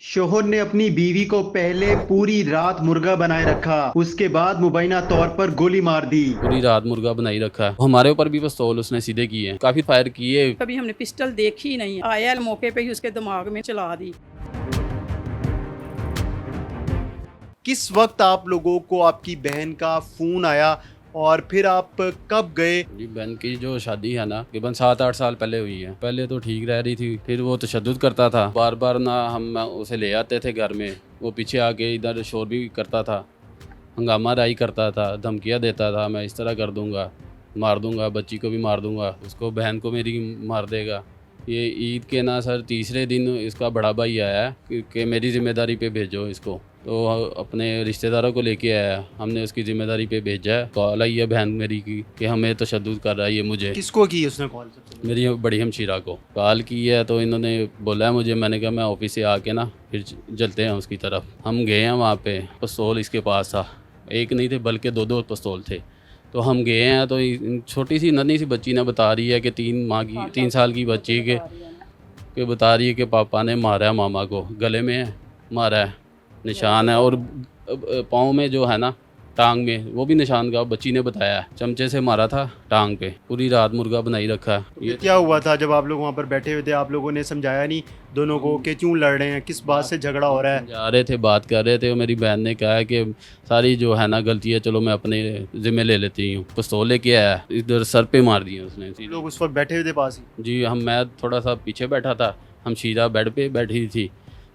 शोहर ने अपनी बीवी को पहले पूरी रात मुर्गा बनाए रखा, उसके बाद मुबैना तौर पर गोली मार दी। पूरी रात मुर्गा बनाई रखा है। हमारे ऊपर भी पिस्तौल उसने सीधे किए हैं, काफी फायर किए। कभी हमने पिस्टल देखी ही नहीं, आया मौके पे ही उसके दिमाग में चला दी। किस वक्त आप लोगों को आपकी बहन का फोन आया और फिर आप कब गए? जी बहन की जो शादी है ना तकरीबन 7-8 साल पहले हुई है। पहले तो ठीक रह रही थी, फिर वो तशद्दुद करता था। बार बार ना हम उसे ले आते थे घर में, वो पीछे आके इधर शोर भी करता था, हंगामा राई करता था, धमकियाँ देता था, मैं इस तरह कर दूंगा, मार दूंगा, बच्ची को भी मार दूंगा, उसको बहन को मेरी मार देगा। ये ईद के ना सर तीसरे दिन इसका बड़ा भाई आया कि मेरी ज़िम्मेदारी पे भेजो इसको, तो अपने रिश्तेदारों को लेके आया। हमने उसकी ज़िम्मेदारी पे भेजा है। कॉल आई है बहन मेरी की कि हमें तशद्दुद कर रहा है ये मुझे। किसको की उसने कॉल? सबसे पहले मेरी बड़ी हमशीरा को कॉल की है, तो इन्होंने बोला है मुझे। मैंने कहा मैं ऑफिस से आके ना फिर चलते हैं उसकी तरफ। हम गए हैं वहाँ पे, पिस्तौल इसके पास था, एक नहीं थे बल्कि दो पिस्तौल थे। तो हम गए हैं तो छोटी सी नन्ही सी बच्ची ने बता रही है कि 3 साल की बच्ची के बता रही है कि पापा ने मारा है मामा को, गले में मारा है, निशान है, और पाँव में जो है ना टांग में वो भी निशान का बच्ची ने बताया है। चमचे से मारा था टांग पे। पूरी रात मुर्गा बनाई रखा है। ये क्या हुआ था जब आप लोग वहाँ पर बैठे हुए थे? आप लोगों ने समझाया नहीं दोनों को कि क्यों लड़ रहे हैं, किस बात से झगड़ा हो रहा है? जा रहे थे, बात कर रहे थे, और मेरी बहन ने कहा है कि सारी जो है ना गलती है, चलो मैं अपने ज़िम्मे ले लेती हूँ। पिस्तौल लेके आया, इधर सर पे मार दिया उसने। लोग उस वक्त बैठे हुए थे पास ही? जी मैं थोड़ा सा पीछे बैठा था, हमशीरा बेड पे बैठी थी,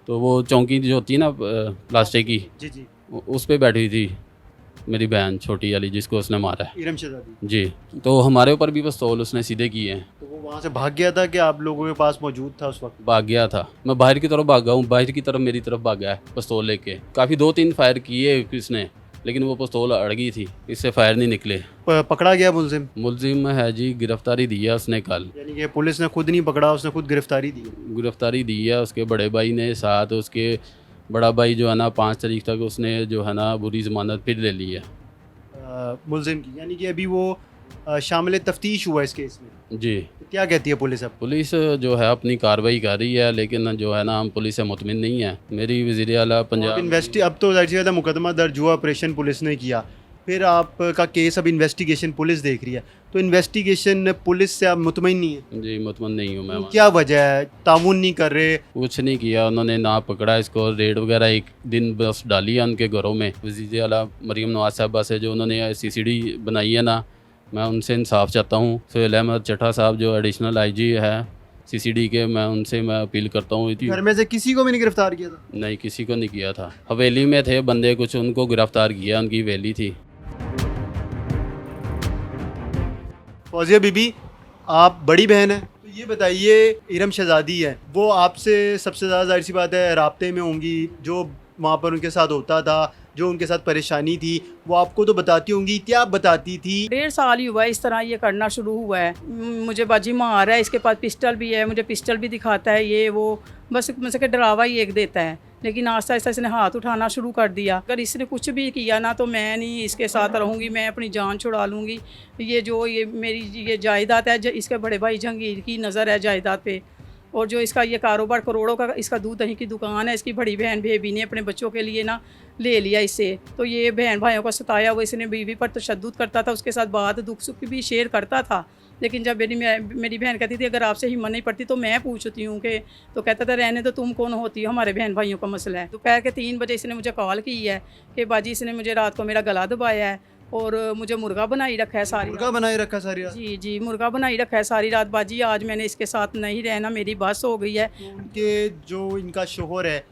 तो वो चौकी जो होती है ना प्लास्टिक की, जी जी। उस पे बैठी थी मेरी बहन छोटी वाली जिसको उसने मारा है। इरम शहजादी। जी, तो हमारे ऊपर भी पिस्तौल उसने सीधे किए हैं। तो वो वहाँ से भाग गया था कि आप लोगों के पास मौजूद था उस वक्त? भाग गया था, मैं बाहर की तरफ भागा हूँ, बाहर की तरफ मेरी तरफ भागा है पिस्तौल लेके। काफ़ी 2-3 फायर किए किसने, लेकिन वो पिस्तौल अड़ गई थी, इससे फायर नहीं निकले। पकड़ा गया मुलजिम? मुलजिम है जी, गिरफ्तारी दी है उसने कल। यानी कि पुलिस ने खुद नहीं पकड़ा, उसने खुद गिरफ्तारी दी? गिरफ्तारी दी है उसके बड़े भाई ने, साथ उसके बड़ा भाई जो है ना 5 तारीख तक उसने जो है ना बुरी ज़मानत फिर ले ली है। मुलजिम की, यानी कि अभी वो शामिल तफ्तीश हुआ इस केस में। जी, तो क्या कहती है पुलिस अब? पुलिस जो है अपनी कार्रवाई कर रही है, लेकिन जो है ना हम पुलिस से मुतमिन नहीं है। मेरी वज़ीर आला पंजाब अब तो जाहिर सी बात है मुकदमा दर्ज हुआ, ऑपरेशन पुलिस ने किया, फिर आपका केस अब इन्वेस्टिगेशन पुलिस देख रही है, तो इन्वेस्टिगेशन पुलिस से आप मुतमईन नहीं है? जी मुतमन नहीं हूँ मैं। क्या वजह है, ताउन नहीं कर रहे? कुछ नहीं किया उन्होंने, ना पकड़ा इसको। रेड वगैरह एक दिन बस डाली है उनके घरों में। वज़ीर आला मरीम नवाज साहबा से जो उन्होंने CCD बनाई है ना, मैं उनसे इंसाफ चाहता हूँ। सोहेल अहमद चट्टा साहब जो एडिशनल IG है CCD के, मैं उनसे मैं अपील करता हूँ। घर में से किसी को भी नहीं गिरफ्तार किया था? नहीं, किसी को नहीं किया था। हवेली में थे बंदे कुछ, उनको गिरफ्तार किया, उनकी हवेली थी। फौजिया बीबी, आप बड़ी बहन है, तो ये बताइए, इरम शहजादी है, वो आपसे सबसे ज़्यादा जाहिर सी बात है राब्ते में होंगी, जो वहाँ पर उनके साथ होता था, जो उनके साथ परेशानी थी, वो आपको तो बताती होंगी। क्या बताती थी? 1.5 साल ही हुआ है इस तरह ये करना शुरू हुआ है। मुझे बाजी मार रहा है, इसके पास पिस्टल भी है, मुझे पिस्टल भी दिखाता है, ये वो बस मुझसे के डरावा ही एक देता है। लेकिन आहिस्ता आहिस्ता इसने हाथ उठाना शुरू कर दिया। अगर इसने कुछ भी किया ना तो मैं नहीं इसके साथ रहूँगी, मैं अपनी जान छुड़ा लूँगी। ये मेरी ये जायदाद है, इसके बड़े भाई जहांगीर की नज़र है जायदाद पे, और जो इसका ये कारोबार करोड़ों का, इसका दूध दही की दुकान है, इसकी बड़ी बहन बेबी ने अपने बच्चों के लिए ना ले लिया इससे। तो ये बहन भाइयों को सताया, वो इसने बीवी पर तशद्दुद करता था, उसके साथ बात दुख सुख भी शेयर करता था। लेकिन जब मेरी बहन कहती थी अगर आपसे हिम्मत नहीं पड़ती तो मैं पूछती हूँ कि, तो कहता था रहने तो तुम कौन होती हो, हमारे बहन भाइयों का मसला है। दोपहर के 3 बजे इसने मुझे कॉल की है कि बाजी इसने मुझे रात को मेरा गला दबाया है और मुझे मुर्गा बनाई रखा है सारी मुर्गा बनाए रखा सारी रात? जी जी, मुर्गा बनाई रखा है सारी रात। बाजी आज मैंने इसके साथ नहीं रहना, मेरी बस हो गई है। उनके जो इनका शोहर है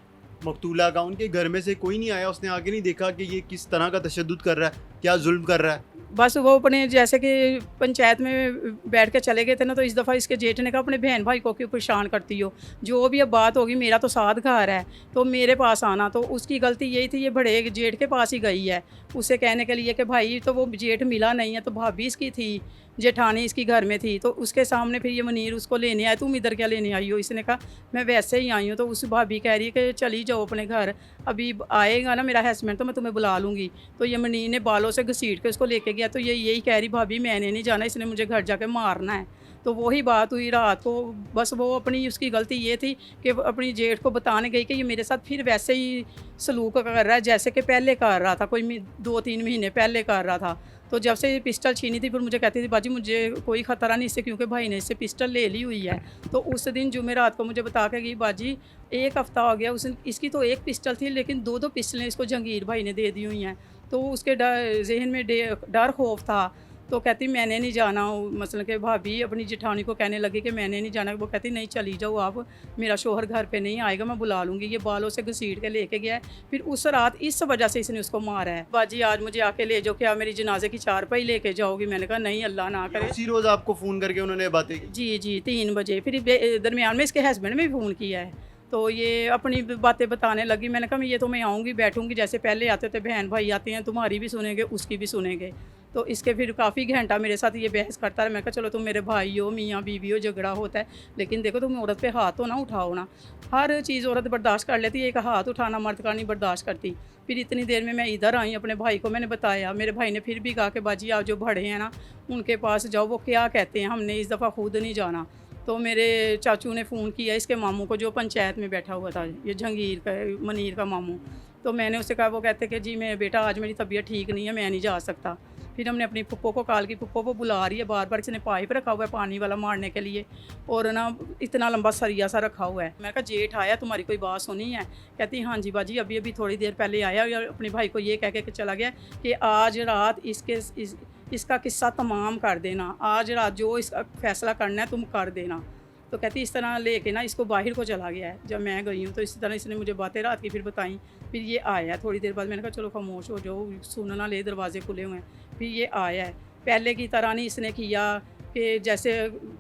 मकतूला का, उनके घर में से कोई नहीं आया, उसने आगे नहीं देखा कि ये किस तरह का तशद्दुद कर रहा है, क्या जुल्म कर रहा है? बस वो अपने जैसे कि पंचायत में बैठ के चले गए थे ना, तो इस दफ़ा इसके जेठ ने कहा अपने बहन भाई को क्यों परेशान करती हो, जो भी अब बात होगी, मेरा तो साथ घर है तो मेरे पास आना। तो उसकी गलती यही थी, ये बड़े जेठ के पास ही गई है उसे कहने के लिए कि भाई, तो वो जेठ मिला नहीं है, तो भाभी इसकी थी, जेठानी इसकी घर में थी, तो उसके सामने फिर ये मुनीर उसको लेने आए, तुम इधर क्या लेने आई हो? इसने कहा मैं वैसे ही आई हूँ। तो उस भाभी कह रही है कि चली जाओ अपने घर, अभी आएगा ना मेरा हस्बैंड तो मैं तुम्हें बुला लूँगी। तो ये मुनीर ने बालों से घसीट के उसको लेके गया, तो ये यही कह रही भाभी मैंने नहीं जाना, इसने मुझे घर जाके मारना है। तो वही बात हुई रात को। बस वो अपनी उसकी गलती ये थी कि वो अपनी जेठ को बताने गई कि ये मेरे साथ फिर वैसे ही सलूक कर रहा है जैसे कि पहले कर रहा था, कोई 2-3 महीने पहले कर रहा था। तो जब से ये पिस्टल छीनी थी फिर मुझे कहती थी बाजी मुझे कोई ख़तरा नहीं इससे, क्योंकि भाई ने इससे पिस्टल ले ली हुई है। तो उस दिन जुमेरात को मुझे बता के गई बाजी 1 हफ़्ता हो गया, उस इसकी तो एक पिस्टल थी लेकिन 2-2 पिस्टलें इसको जहांगीर भाई ने दे दी हुई हैं। तो उसके जहन में डर खौफ था। तो कहती मैंने नहीं जाना, मसलन कि भाभी अपनी जेठानी को कहने लगी कि मैंने नहीं जाना। वो कहती नहीं चली जाओ आप, मेरा शोहर घर पे नहीं आएगा, मैं बुला लूँगी। ये बालों से घसीट के लेके गया है। फिर उस रात इस वजह से इसने उसको मारा है। बाजी आज मुझे आके ले जाओ, क्या मेरी जनाजे की चारपाई लेके जाओगी? मैंने कहा नहीं, अल्लाह ना करे। उसी रोज़ आपको फ़ोन करके उन्होंने बातें की? जी 3 बजे। फिर दरमियान में इसके हस्बैंड ने भी फ़ोन किया है, तो ये अपनी बातें बताने लगी। मैंने कहा ये तो मैं आऊँगी बैठूँगी जैसे पहले आते थे, बहन भाई आते हैं, तुम्हारी भी सुनेंगे उसकी भी सुनेंगे। तो इसके फिर काफ़ी घंटा मेरे साथ ये बहस करता है। मैं कहा चलो तुम मेरे भाई हो, मियाँ बीवी हो, झगड़ा होता है, लेकिन देखो तुम औरत पे हाथ तो ना उठाओ ना। हर चीज़ औरत बर्दाश्त कर लेती है, एक हाथ उठाना मर्द का नहीं बर्दाश्त करती। फिर इतनी देर में मैं इधर आई, अपने भाई को मैंने बताया। मेरे भाई ने फिर भी कहा कि बाजी आप जो बड़े हैं ना उनके पास जाओ, वो क्या कहते हैं, हमने इस दफ़ा खुद नहीं जाना। तो मेरे चाचू ने फ़ोन किया इसके मामू को जो पंचायत में बैठा हुआ था, ये जहांगीर का मनीर का मामू। तो मैंने उससे कहा, वो कहते कि जी मैं बेटा आज मेरी तबीयत ठीक नहीं है, मैं नहीं जा सकता। फिर हमने अपनी पुप्पो को कॉल की, पुप्पो वो बुला रही है बार बार, इसने पाइप रखा हुआ है पानी वाला मारने के लिए और ना इतना लंबा सरिया सा रखा हुआ है। मैं कहा जेठ आया, तुम्हारी कोई बात सुनी है? कहती हाँ जी बाजी अभी अभी थोड़ी देर पहले आया और अपने भाई को ये कह के चला गया कि आज रात इसका किस्सा तमाम कर देना, आज रात जो इसका फैसला करना है तुम कर देना। तो कहती इस तरह लेके ना इसको बाहर को चला गया है। जब मैं गई हूँ तो इसी तरह इसने मुझे बातें रात की फिर बताई। फिर ये आया थोड़ी देर बाद, मैंने कहा चलो खामोश हो जाओ, सुनना ले, दरवाजे खुले हुए हैं। फिर ये आया है, पहले की तरह नहीं इसने किया कि जैसे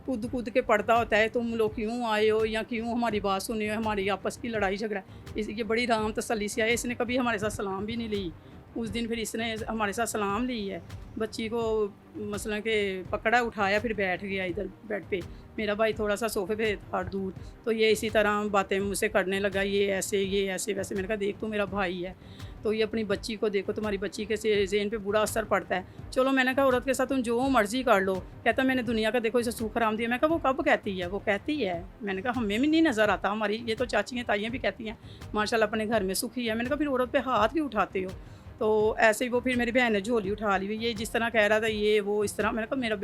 कूद के पड़ता होता है, तुम लोग क्यों आए हो या क्यों हमारी बात सुनी हो, हमारी आपस की लड़ाई झगड़ा। ये बड़ी राम तसल्ली से आया, इसने कभी हमारे साथ सलाम भी नहीं ली। उस दिन फिर इसने हमारे साथ सलाम ली है, बच्ची को मसलन के पकड़ा उठाया, फिर बैठ गया इधर बेड पे। मेरा भाई थोड़ा सा सोफे पे था दूर, तो ये इसी तरह बातें मुझसे करने लगा, ये ऐसे वैसे। मैंने कहा देख तू मेरा भाई है, तो ये अपनी बच्ची को देखो, तुम्हारी बच्ची के ज़हन पे बुरा असर पड़ता है। चलो मैंने कहा औरत के साथ तुम जो मर्ज़ी कर लो। कहता मैंने दुनिया का देखो इसे सुख हराम दिया। मैं कहा वो कब कहती है? वो कहती है। मैंने कहा हमें भी नहीं नज़र आता, हमारी ये तो चाचियाँ ताइयाँ भी कहती हैं माशाल्लाह अपने घर में सुखी है। मैंने कहा फिर औरत पे हाथ भी उठाते हो? तो ऐसे ही वो फिर मेरी बहन ने झोली उठा ली हुई, ये जिस तरह कह रहा था ये वो इस तरह। मैंने कहा मेरा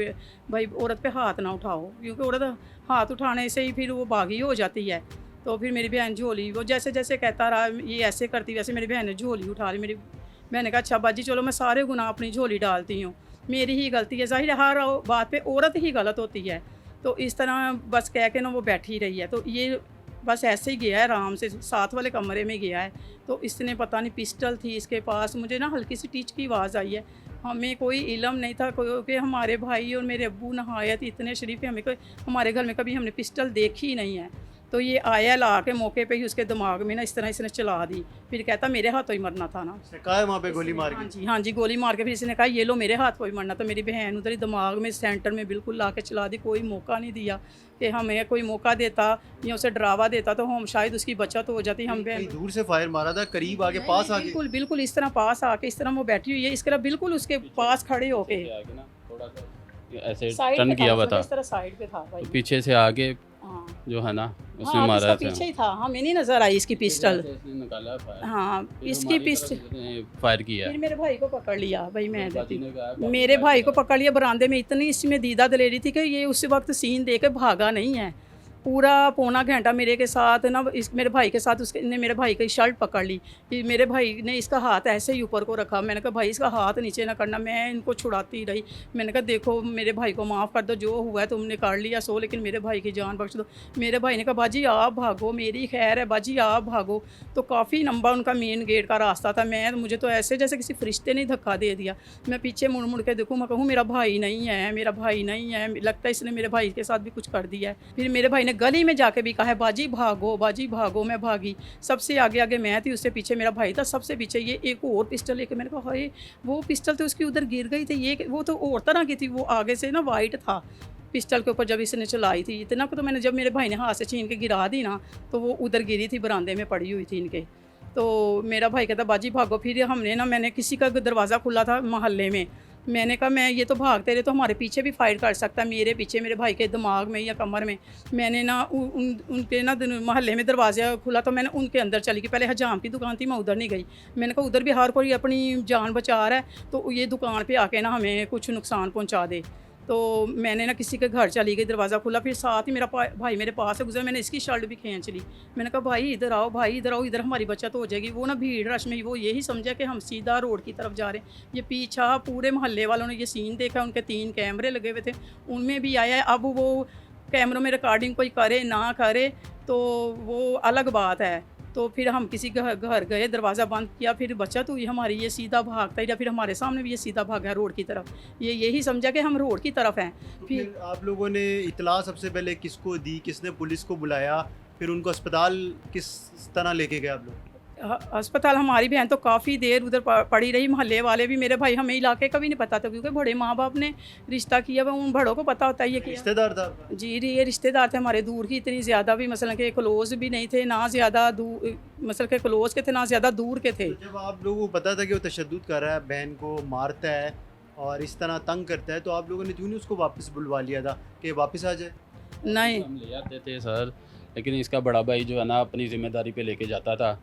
भाई औरत पे हाथ ना उठाओ, क्योंकि औरत हाथ उठाने से ही फिर वो बागी हो जाती है। तो फिर मेरी बहन झोली, वो जैसे जैसे कहता रहा ये ऐसे करती, वैसे मेरी बहन ने झोली उठा ली। मेरी बहन ने कहा अच्छा बाजी चलो मैं सारे गुनाह अपनी झोली डालती हूँ, मेरी ही गलती है। ज़ाहिर है हर बात पे औरत ही गलत होती है। तो इस तरह बस कह के ना वो बैठी रही है। तो ये बस ऐसे ही गया है, आराम से साथ वाले कमरे में गया है। तो इसने पता नहीं पिस्टल थी इसके पास, मुझे ना हल्की सी टीच की आवाज़ आई है। हमें कोई इल्म नहीं था कि हमारे भाई और मेरे अब्बू नहायत इतने शरीफ है, हमें कोई हमारे घर में कभी हमने पिस्टल देखी ही नहीं है। तो ये आया ला के मौके पे ही उसके दिमाग में ना इस तरह इसने चला दी। फिर कहता मेरे हाथों ही मरना था ना। कहा है वहाँ पे गोली मार के? हाँ जी गोली मार के फिर इसने कहा ये लो मेरे हाथ को ही मरना था। मेरी बहन उधर ही दिमाग में सेंटर में बिल्कुल ला के चला दी। कोई मौका नहीं दिया कि हमें कोई मौका देता या उसे डरावा देता तो हम शायद उसकी बचत हो जाती। हम बहन दूर से फायर मारा था, करीब आके पास आके? बिल्कुल बिल्कुल इस तरह पास आके, इस तरह वो बैठी हुई है, इस तरह बिल्कुल उसके पास खड़े होके ऐसे टर्न किया हुआ था, इस तरह साइड पे था भाई, पीछे से आगे हाँ जो है ना उसने हाँ, मारा था। पीछे ही था, हमें नहीं नजर आई इसकी पिस्टल। इसने निकाला फायर, हाँ इसकी पिस्टल फायर किया। फिर मेरे भाई को पकड़ लिया भाई, मैं बाजी ने कहा, मेरे भाई को पकड़ लिया बरामदे में। इतनी इसमें दीदा दलेरी थी कि ये उस वक्त सीन दे के भागा नहीं है। पूरा पौना घंटा मेरे के साथ ना मेरे भाई के साथ उसने मेरे भाई की शर्ट पकड़ ली कि मेरे भाई ने इसका हाथ ऐसे ही ऊपर को रखा। मैंने कहा भाई इसका हाथ नीचे ना करना। मैं इनको छुड़ाती रही। मैंने कहा देखो मेरे भाई को माफ़ कर दो, जो हुआ है तुमने कर लिया सो, लेकिन मेरे भाई की जान बख्श दो। मेरे भाई ने कहा बाजी आप भागो, मेरी खैर है बाजी आप भागो। तो काफ़ी लंबा उनका मेन गेट का रास्ता था। मुझे तो ऐसे जैसे किसी फरिश्ते ने धक्का दे दिया। मैं पीछे मुड़ मुड़ के देखूँ, मैं कहूँ मेरा भाई नहीं है, मेरा भाई नहीं है, लगता है इसने मेरे भाई के साथ भी कुछ कर दिया है। फिर मेरे भाई ने गली में जाके भी कहा है बाजी भागो। मैं भागी, सबसे आगे आगे मैं थी, उससे पीछे मेरा भाई था, सबसे पीछे ये एक और पिस्टल लेके। मैंने कहा हाय वो पिस्टल तो उसकी उधर गिर गई थी, ये वो तो और तरह की थी, वो आगे से ना वाइट था पिस्टल के ऊपर जब इसने चलाई थी। इतना को तो मैंने, जब मेरे भाई ने हाथ से छीन के गिरा दी ना तो वो उधर गिरी थी, बरामदे में पड़ी हुई थी इनके। तो मेरा भाई कहता बाजी भागो। फिर हमने ना, मैंने किसी का दरवाज़ा खुला था मोहल्ले में, मैंने कहा मैं ये तो भागते रहे तो हमारे पीछे भी फायर कर सकता है, मेरे पीछे मेरे भाई के दिमाग में या कमर में। मैंने ना उनके ना मोहल्ले में दरवाज़ा खुला तो मैंने उनके अंदर चली गई। पहले हजाम की दुकान थी, मैं उधर नहीं गई। मैंने कहा उधर भी हर कोई अपनी जान बचा रहा है तो ये दुकान पे आके ना हमें कुछ नुकसान पहुंचा दे। तो मैंने ना किसी के घर चली गई, दरवाज़ा खुला, फिर साथ ही मेरा भाई मेरे पास से गुजरा, मैंने इसकी शर्ट भी खींच ली। मैंने कहा भाई इधर आओ, भाई इधर आओ, इधर हमारी बचत हो जाएगी। वो ना भीड़ रश में वो यही समझा कि हम सीधा रोड की तरफ जा रहे हैं। ये पीछा पूरे मोहल्ले वालों ने ये सीन देखा, उनके 3 कैमरे लगे हुए थे, उनमें भी आया है। अब वो कैमरों में रिकॉर्डिंग कोई करे ना करे तो वो अलग बात है। तो फिर हम किसी घर गए, दरवाज़ा बंद किया, फिर बचत हुई हमारी, ये सीधा भागता ही, या फिर हमारे सामने भी ये सीधा भागा रोड की तरफ। ये यही समझा कि हम रोड की तरफ हैं। तो फिर फिर आप लोगों ने इतला सबसे पहले किसको दी, किसने पुलिस को बुलाया, फिर उनको अस्पताल किस तरह लेके गए आप लोग? अस्पताल हमारी बहन तो काफ़ी देर उधर पड़ी रही। मोहल्ले वाले भी, मेरे भाई, हमें इलाके का भी नहीं पता था क्योंकि बड़े माँ बाप ने रिश्ता किया हुआ, उन बड़ों को पता होता है ये किया। रिश्तेदार था आपका? जी ये रिश्तेदार थे हमारे, दूर की इतनी ज़्यादा भी मसलन के क्लोज भी नहीं थे, ना ज़्यादा दूर मसल के क्लोज के थे, ना ज़्यादा दूर के थे। तो जब आप लोगों को पता था कि वो तशद्दुद कर रहा है, बहन को मारता है और इस तरह तंग करता है, तो आप लोगों ने क्यों नहीं उसको वापस बुलवा लिया था कि वापस आ जाए? नहीं, हम ले आते थे सर, लेकिन इसका बड़ा भाई जो है ना अपनी ज़िम्मेदारी पे लेके जाता था।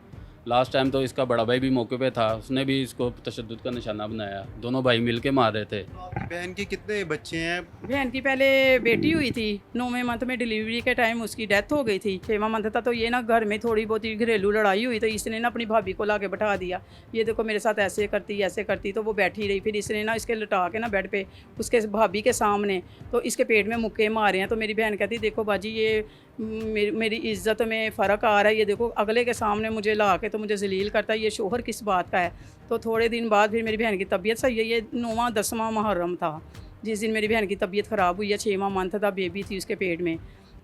लास्ट टाइम तो इसका बड़ा भाई भी मौके पे था, उसने भी इसको तशद्दुद का निशाना बनाया। दोनों भाई मिल के मार रहे थे। तो आपकी बहन के कितने बच्चे हैं? बहन की पहले बेटी हुई थी, 9वें मंथ में डिलीवरी के टाइम उसकी डेथ हो गई थी। 6वां मंथ था तो ये ना घर में थोड़ी बहुत ही घरेलू लड़ाई हुई तो इसने ना अपनी भाभी को लाके बैठा दिया, ये देखो मेरे साथ ऐसे करती, तो वो बैठी रही। फिर इसने ना इसके लटा के ना बेड पे उसके भाभी के सामने तो इसके पेट में मुक्के मारे हैं। तो मेरी बहन कहती देखो बाजी ये मेरी इज़्ज़त में फ़र्क आ रहा है, ये देखो अगले के सामने मुझे ला के तो मुझे जलील करता है, ये शोहर किस बात का है। तो थोड़े दिन बाद फिर मेरी बहन की तबीयत सही है, ये 9वां 10वां मुहर्रम था जिस दिन मेरी बहन की तबीयत ख़राब हुई है। 6वां मंथ था, बेबी थी उसके पेट में।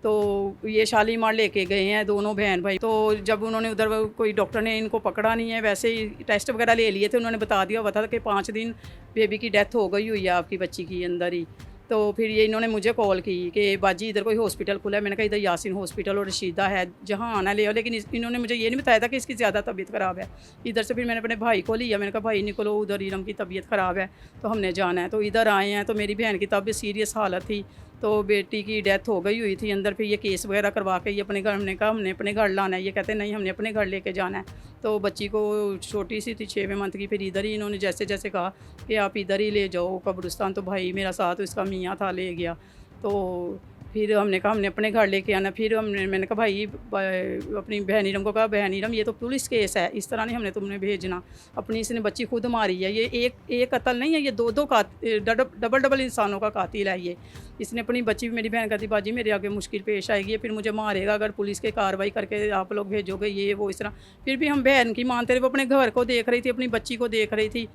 तो ये शालीमार लेके गए हैं दोनों बहन भाई। तो जब उन्होंने उधर कोई डॉक्टर ने इनको पकड़ा नहीं है, वैसे ही टेस्ट वगैरह ले लिए थे, उन्होंने बता दिया हुआ था कि 5 दिन बेबी की डेथ हो गई हुई है आपकी बच्ची की अंदर ही। तो फिर ये इन्होंने मुझे कॉल की कि बाजी इधर कोई हॉस्पिटल खुला है। मैंने कहा इधर यासिन हॉस्पिटल और रशीदा है, जहाँ आना ले आओ। लेकिन इन्होंने मुझे ये नहीं बताया था कि इसकी ज़्यादा तबीयत ख़राब है। इधर से फिर मैंने अपने भाई को लिया, मैंने कहा भाई निकलो उधर, इरम की तबीयत ख़राब है तो हमने जाना है। तो इधर आए हैं तो मेरी बहन की तबीयत सीरियस हालत थी, तो बेटी की डेथ हो गई हुई थी अंदर। फिर ये केस वगैरह करवा के ये अपने घर, हमने कहा हमने अपने घर लाना है, ये कहते नहीं हमने अपने घर लेके जाना है। तो बच्ची को छोटी सी थी 6वें मंथ की, फिर इधर ही इन्होंने जैसे जैसे कहा कि आप इधर ही ले जाओ कब्रिस्तान, तो भाई मेरा साथ इसका मियाँ था ले गया। तो फिर हमने कहा हमने अपने घर लेके आना। फिर मैंने कहा भाई अपनी बहन इरम को कहा बहन इरम ये तो पुलिस केस है, इस तरह नहीं हमने तुमने भेजना। अपनी इसने बच्ची खुद मारी है, ये एक कत्ल नहीं है, ये दो डबल इंसानों का कातिल है ये। इसने अपनी बच्ची, मेरी बहन कहती बाजी मेरे आगे मुश्किल पेश आएगी, फिर मुझे मारेगा अगर पुलिस के कार्रवाई करके आप लोग भेजोगे ये वो इस तरह। फिर भी हम बहन की मानते रहे, वो अपने घर को देख रही थी, अपनी बच्ची को देख रही थी।